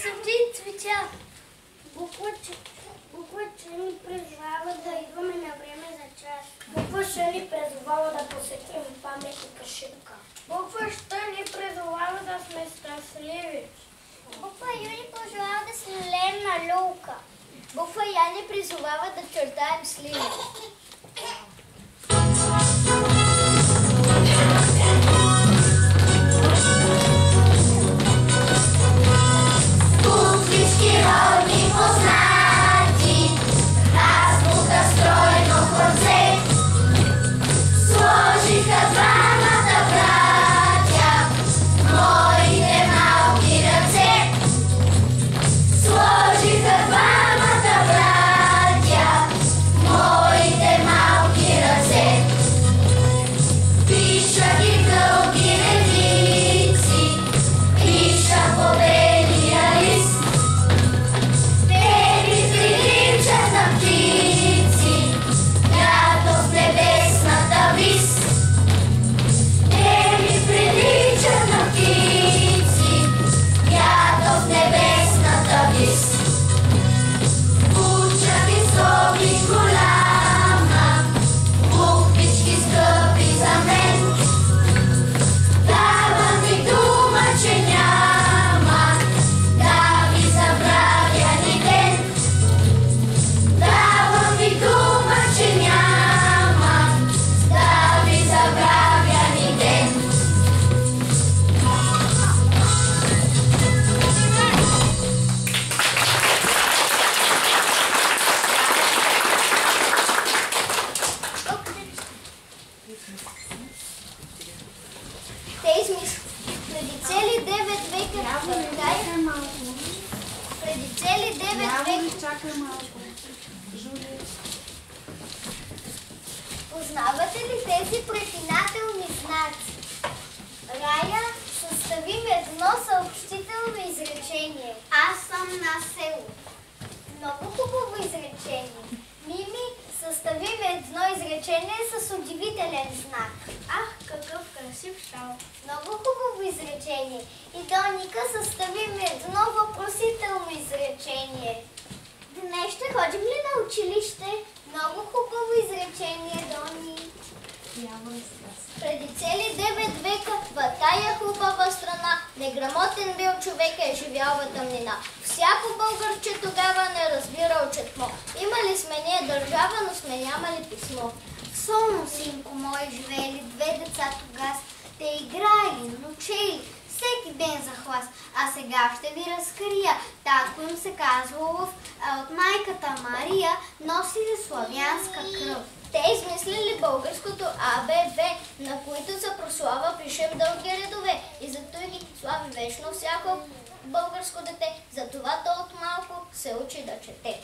сърди цветя. Буква Ч ни призовава да идваме на време за час. Буква Ш ни призовава да посетим паметника Шипка. Буква Щ ни призовава да сме щастливи. Буква Ю ни призовава да се налеем на люлка. Буква Я ни призовава да чертаем сливи. Буквички родни познати, азбука стройно хорце, сложиха двамата братя моите малки ръце. Сложиха двамата братя моите малки ръце. Пиша ги дълги редици, пиша по белия лист. Те ми приличат на птици, като в небесната вис. Те ми приличат на птици, като в небесната вис. Куча висока и голяма, буквички скъпи за мен. Давам ви дума, че няма да ви забравя ни ден. Давам ви дума, че няма да ви забравя ни ден. Те измислят. Преди цели 9 века в България... Преди цели 9 века... Чакай малко. Жули. Познавате ли тези препинателни знаци? Рая, съставим едно съобщително изречение. Аз съм на село. Много хубаво изречение. Мими, съставим едно изречение с удивителен знак. Ах, какъв красив щал. Много хубаво изречение. И Доника, съставим едно въпросително изречение. Днес ще ходим ли на училище? Много хубаво изречение, Дони. Преди цели 9 века в тая хубава страна неграмотен бил човек е живял в тъмнина. Всяко българче тогава не разбирал четмо. Имали сме ние държава, но сме нямали писмо. В Солно, синко мой, живеели две деца тогас. Те играели, научели всеки ден за хлас. А сега ще ви разкрия. Татко им се казва Лъв, а от майката Мария носили славянска кръв. Те измислили българското АБВ, на които за прослава пишем дълги редове. И зато ги слави вечно всяко българско дете. Затова то от малко се учи да чете.